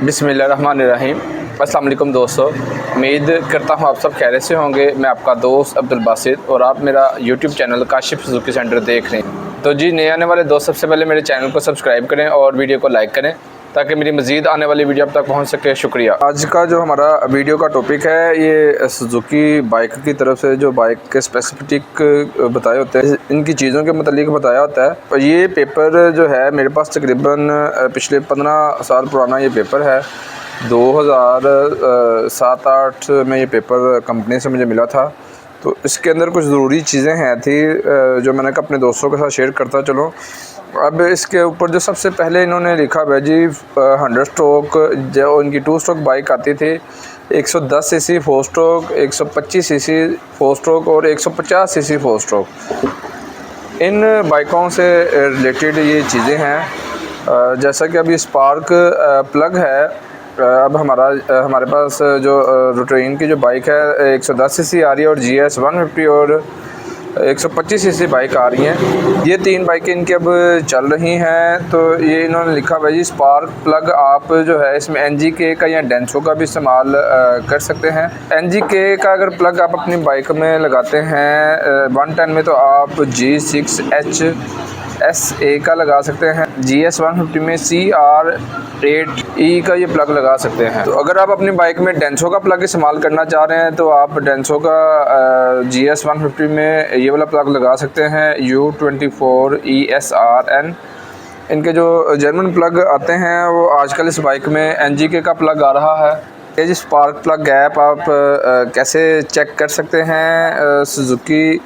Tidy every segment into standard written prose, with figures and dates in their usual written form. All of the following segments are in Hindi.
बिस्मिल्लाहिर्रहमानिर्रहीम। अस्सलाम वालेकुम दोस्तों, उम्मीद करता हूँ आप सब खैरियत से होंगे। मैं आपका दोस्त अब्दुल बासित और आप मेरा YouTube channel Kashif Suzuki centre देख रहे हैं। तो जी, नए आने वाले दोस्त सबसे पहले मेरे चैनल को सब्सक्राइब करें और वीडियो को लाइक करें ताकि मेरी मज़ीद आने वाली वीडियो आप तक पहुंच सके। शुक्रिया। आज का जो हमारा वीडियो का टॉपिक है, ये सुजुकी बाइक की तरफ से जो बाइक के स्पेसिफिक बताए होते हैं, इनकी चीज़ों के मुतालिक बताया होता है। और ये पेपर जो है मेरे पास तकरीबन पिछले 15 साल पुराना ये पेपर है। 2007-8 में ये पेपर कंपनी से मुझे मिला था। तो इसके अंदर कुछ ज़रूरी चीज़ें हैं थी जो मैंने कहा अपने दोस्तों के साथ शेयर करता चलो। अब इसके ऊपर जो सबसे पहले इन्होंने लिखा है जी 100 स्ट्रोक, जो इनकी 2 स्ट्रोक बाइक आती थी, 110 सीसी 4 स्ट्रोक, 125 सीसी 4 स्ट्रोक और 150 सीसी 4 स्ट्रोक। इन बाइकों से रिलेटेड ये चीज़ें हैं। जैसा कि अभी स्पार्क प्लग है, अब हमारे पास जो रोटेन की जो बाइक है 110 सीसी आ रही है और GS 150 और 125 सीसी बाइक आ रही हैं। ये 3 बाइकें इनकी अब चल रही हैं। तो ये इन्होंने लिखा हुआ है जी स्पार्क प्लग आप जो है इसमें NGK का या डेंसो का भी इस्तेमाल कर सकते हैं। NGK का अगर प्लग आप अपनी बाइक में लगाते हैं 110 में, तो आप G6HSA का लगा सकते हैं। GS 150 में CR8E का ये प्लग लगा सकते हैं। तो अगर आप अपनी बाइक में डेंसो का प्लग इस्तेमाल करना चाह रहे हैं तो आप डेंसो का GS 150 में ये वाला प्लग लगा सकते हैं, U24ESRN। इनके जो जर्मन प्लग आते हैं वो आजकल इस बाइक में NGK का प्लग आ रहा है। ये जी स्पार्क प्लग गैप आप कैसे चेक कर सकते हैं। सुजुकी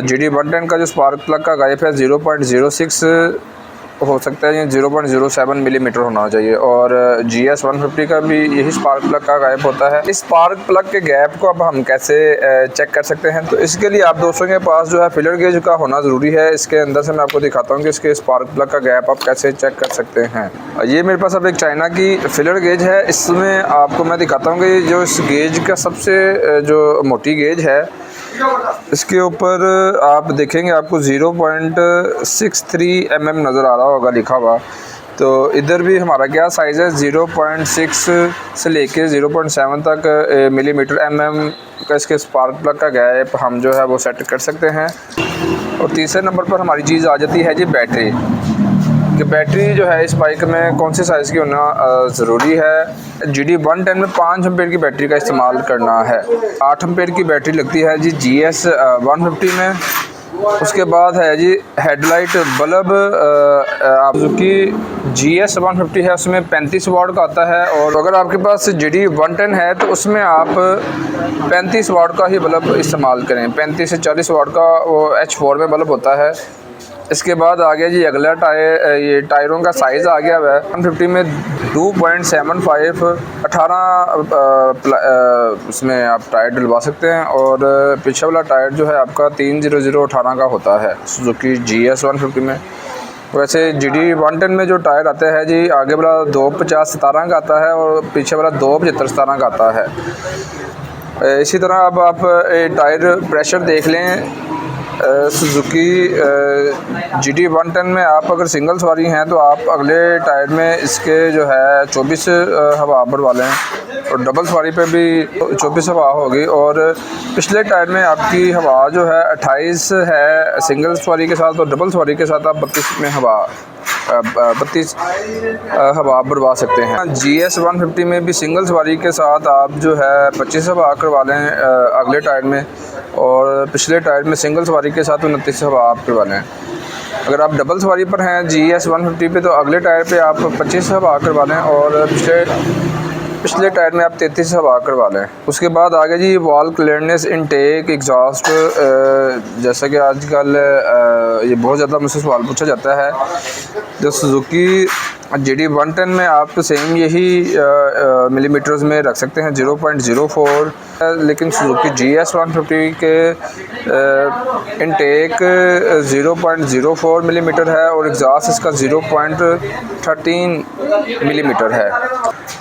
GD 110 का जो स्पार्क प्लग का गैप है 0.06 हो सकता है, या 0.07 मिलीमीटर होना चाहिए। और GS 150 का भी यही स्पार्क प्लग का गैप होता है। इस स्पार्क प्लग के गैप को अब हम कैसे चेक कर सकते हैं, तो इसके लिए आप दोस्तों के पास जो है फिलर गेज का होना ज़रूरी है। इसके अंदर से मैं आपको दिखाता हूँ कि इसके स्पार्क प्लग का गैप आप कैसे चेक कर सकते हैं। ये मेरे पास अब एक चाइना की फिलर गेज है। इसमें आपको मैं दिखाता हूँ कि जो इस गेज का सबसे जो मोटी गेज है, इसके ऊपर आप देखेंगे आपको 0.63 mm नज़र आ रहा होगा लिखा हुआ। तो इधर भी हमारा क्या साइज़ है, 0.6 से लेके 0.7 तक मिलीमीटर mm का इसके स्पार्क प्लग का गैप हम जो है वो सेट कर सकते हैं। और तीसरे नंबर पर हमारी चीज़ आ जाती है जी बैटरी, कि बैटरी जो है इस बाइक में कौन से साइज़ की होना ज़रूरी है। GD 110 में 5 एम्पेयर की बैटरी का इस्तेमाल करना है। 8 एम्पेयर की बैटरी लगती है जी GS 150 में। उसके बाद है जी हेडलाइट बल्ब, आपकी GS 150 है उसमें 35 वाट का आता है। और अगर आपके पास GD 110 है तो उसमें आप 35 वाट का ही बल्ब इस्तेमाल करें। 35 से 40 वाट का वो H4 में बल्ब होता है। इसके बाद आ गया जी अगला टायर, ये टायरों का साइज़ आ गया है 150 में 2.75 18 इसमें आप टायर डलवा सकते हैं। और पीछे वाला टायर जो है आपका 30018 का होता है सुजुकी GS 150 में। वैसे GD 110 में जो टायर आता है जी, आगे वाला 250-17 का आता है और पीछे वाला 275-17 का आता है। इसी तरह अब आप टायर प्रेशर देख लें। सुजुकी GD 110 में आप अगर सिंगल सवारी हैं तो आप अगले टायर में इसके जो है 24 हवा बढ़वा लें और डबल सवारी पे भी 24 हवा होगी। और पिछले टायर में आपकी हवा जो है 28 है सिंगल सवारी के साथ, और डबल सवारी के साथ आप 32 में 32 हवा बढ़वा सकते हैं। GS 150 में भी सिंगल सवारी के साथ आप जो है 25 हवा करवा लें अगले टायर में, और पिछले टायर में सिंगल सवारी के साथ 29 हवा आप करवा लें। अगर आप डबल सवारी पर हैं GS 150 पे तो अगले टायर पे आप 25 हवा करवा लें और पिछले टायर में आप 33 हवा करवा लें। उसके बाद आगे जी वॉल क्लियरनेस, इनटेक, एग्जॉस्ट। जैसा कि आजकल ये बहुत ज़्यादा मुझसे सवाल पूछा जाता है। जो सुजुकी GD 110 में आप सेम यही मिलीमीटर्स में रख सकते हैं 0.04, लेकिन सुजुकी GS 150 के इनटेक 0.04 मिलीमीटर है और एग्जॉस्ट इसका 0.13 मिलीमीटर है।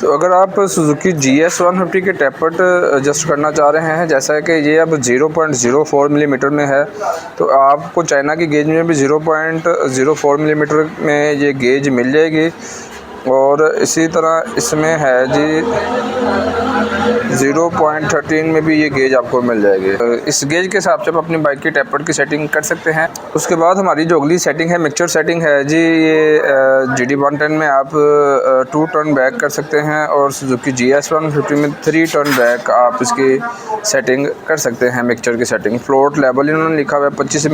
तो अगर आप सुजुकी GS 150 के टेपर्ट एडजस्ट करना चाह रहे हैं, जैसा कि ये अब 0.04 मिलीमीटर में है, तो आपको चाइना की गेज में भी 0.04 मिलीमीटर में ये गेज मिल जाएगी। और इसी तरह इसमें है जी 0.13 में भी ये गेज आपको मिल जाएगी। इस गेज के हिसाब से आप अपनी बाइक की टैपर की सेटिंग कर सकते हैं। उसके बाद हमारी जो अगली सेटिंग है मिक्सचर सेटिंग है जी। ये GD 110 में आप 2 टर्न बैक कर सकते हैं और सुजुकी GS 150 में 3 टर्न बैक आप इसकी सेटिंग कर सकते हैं। मिक्सचर की सेटिंग फ्लोट लेवल इन्होंने लिखा हुआ है 25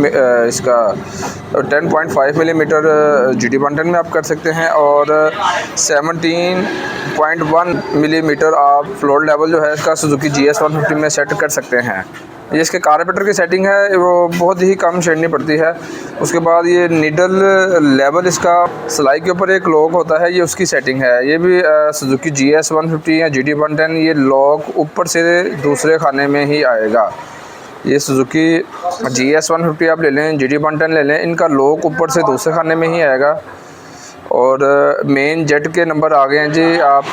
इसका 10.5 मिलीमीटर GD 110 में आप कर सकते हैं और 17.1 मिलीमीटर आप फ्लोट लेवल जो है इसका सुजुकी GS 150 में सेट कर सकते हैं। ये इसके कारपेटर की सेटिंग है, वो बहुत ही कम छेड़नी पड़ती है। उसके बाद ये नीडल लेवल इसका सिलाई के ऊपर एक लॉक होता है, ये उसकी सेटिंग है। ये भी सुजुकी GS 150 या GD 110 ये लॉक ऊपर से दूसरे खाने में ही आएगा। ये सुजुकी GS 150 आप ले लें, GD 110 ले लें, इनका लॉक ऊपर से दूसरे खाने में ही आएगा। और मेन जेट के नंबर आ गए हैं जी। आप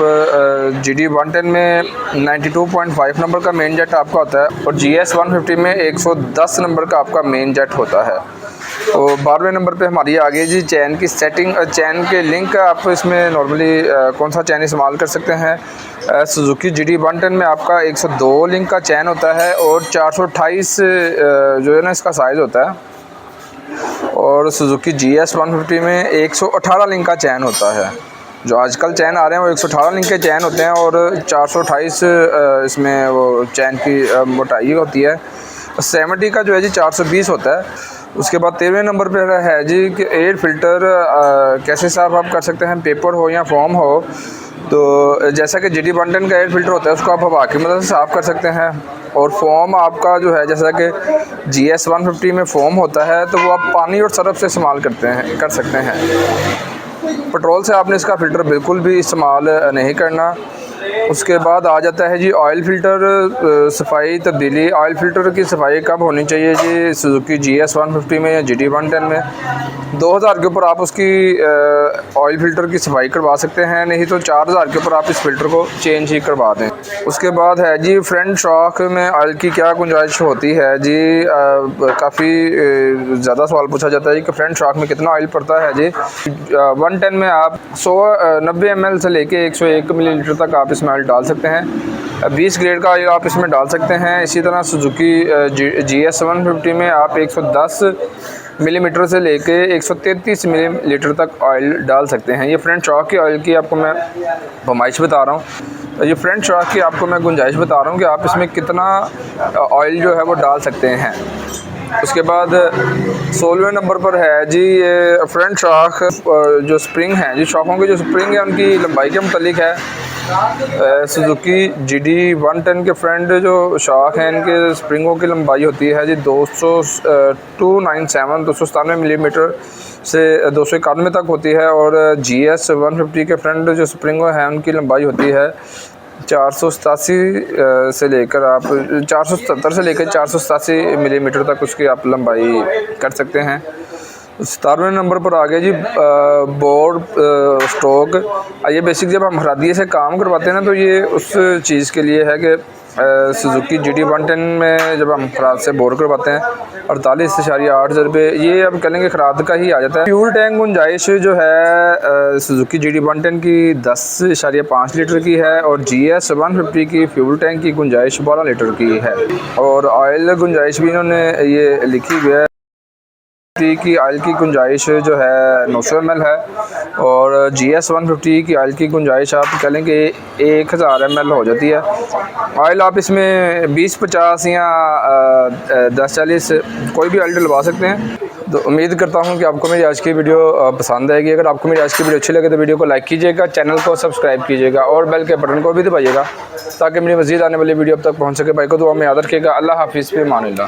GD 110 में 92.5 नंबर का मेन जेट आपका होता है और GS 150 में 110 नंबर का आपका मेन जेट होता है। तो 12वें नंबर पे हमारी आ गई जी चैन की सेटिंग। चैन के लिंक आप इसमें नॉर्मली कौन सा चैन इस्तेमाल कर सकते हैं। सुजुकी GD 110 में आपका 102 लिंक का चैन होता है और 428 जो है ना इसका साइज़ होता है। और सुजुकी GS 150 में 118 लिंक का चैन होता है। जो आजकल चैन आ रहे हैं वो 118 लिंक के चैन होते हैं और 428 इसमें वो चैन की मोटाई होती है। 70 का जो है जी 420 होता है। उसके बाद 13वें नंबर पे है जी कि एयर फिल्टर कैसे साफ आप कर सकते हैं, पेपर हो या फोम हो। तो जैसा कि GD 110 का एयर फिल्टर होता है उसको आप हवा की मदद से साफ़ कर सकते हैं। और फोम आपका जो है जैसा कि GS 150 में फोम होता है तो वो आप पानी और सरफ से इस्तेमाल कर सकते हैं। पेट्रोल से आपने इसका फ़िल्टर बिल्कुल भी इस्तेमाल नहीं करना। उसके बाद आ जाता है जी ऑयल फ़िल्टर सफाई तब्दीली। ऑयल फ़िल्टर की सफाई कब होनी चाहिए जी सुजुकी GS 150 में या GD 110 में 2000 के ऊपर आप उसकी ऑयल फ़िल्टर की सफाई करवा सकते हैं, नहीं तो 4000 के ऊपर आप इस फ़िल्टर को चेंज ही करवा दें। उसके बाद है जी फ्रंट शॉक में ऑयल की क्या गुंजाइश होती है जी। काफ़ी ज़्यादा सवाल पूछा जाता है कि फ्रंट शॉक में कितना ऑयल पड़ता है जी। 110 में आप 90 ml से लेके 101 मिलीलीटर तक आप इसमें ऑयल डाल सकते हैं। 20 ग्रेड का ऑयल आप इसमें डाल सकते हैं। इसी तरह सुजुकी GS 150 में आप 110 मिलीमीटर से लेके 133 मिलीलीटर तक ऑयल डाल सकते हैं। ये फ्रंट शॉक की ऑयल की आपको मैं फरमाइश बता रहा हूँ। ये फ्रंट शॉक की आपको मैं गुंजाइश बता रहा हूँ कि आप इसमें कितना ऑयल जो है वो डाल सकते हैं। उसके बाद 16वें नंबर पर है जी ये फ्रंट शॉक जो स्प्रिंग हैं जी, शॉकों की जो स्प्रिंग है उनकी लंबाई के मुतालिक है। सुजुकी GD 110 के फ्रंट जो शॉक हैं इनके स्प्रिंगों की लंबाई होती है जी 297 मिलीमीटर से 291 तक होती है। और GS 150 के फ्रंट जो स्प्रिंगों हैं उनकी लंबाई होती है 487 से लेकर आप 470 से लेकर 487 मिलीमीटर तक उसकी आप लंबाई कर सकते हैं। 17वें नंबर पर आ गया जी बोर्ड स्टॉक। ये बेसिक जब हम हरादिये से काम करवाते हैं ना तो ये उस चीज़ के लिए है कि सुजुकी GD 110 में जब हम खराद से बोर करवाते हैं 48.8 रुपये ये अब कह लेंगे खराद का ही आ जाता है। फ्यूल टैंक गुंजाइश जो है सुजुकी GD 110 की 10.5 लीटर की है और GS 150 की फ्यूल टैंक की गुंजाइश 12 लीटर की है। और ऑयल गुंजाइश भी इन्होंने ये लिखी हुई है की ऑयल की गुंजाइश जो है 900 ml है और GS 150 की ऑयल की गुंजाइश आप कह लें कि 1000 ml हो जाती है। ऑयल आप इसमें 20-50 या 10-40 कोई भी ऑयल डलवा सकते हैं। तो उम्मीद करता हूं कि आपको मेरी आज की वीडियो पसंद आएगी। अगर आपको मेरी आज की वीडियो अच्छी लगे तो वीडियो को लाइक कीजिएगा, चैनल को सब्सक्राइब कीजिएगा और बेल के बटन को भी दबाइएगा ताकि मेरी मज़ीद आने वाली वीडियो अब तक पहुँच सके। भाई को दुआ में याद रखिएगा। अल्लाह हाफिज़, फ़ी अमान अल्लाह।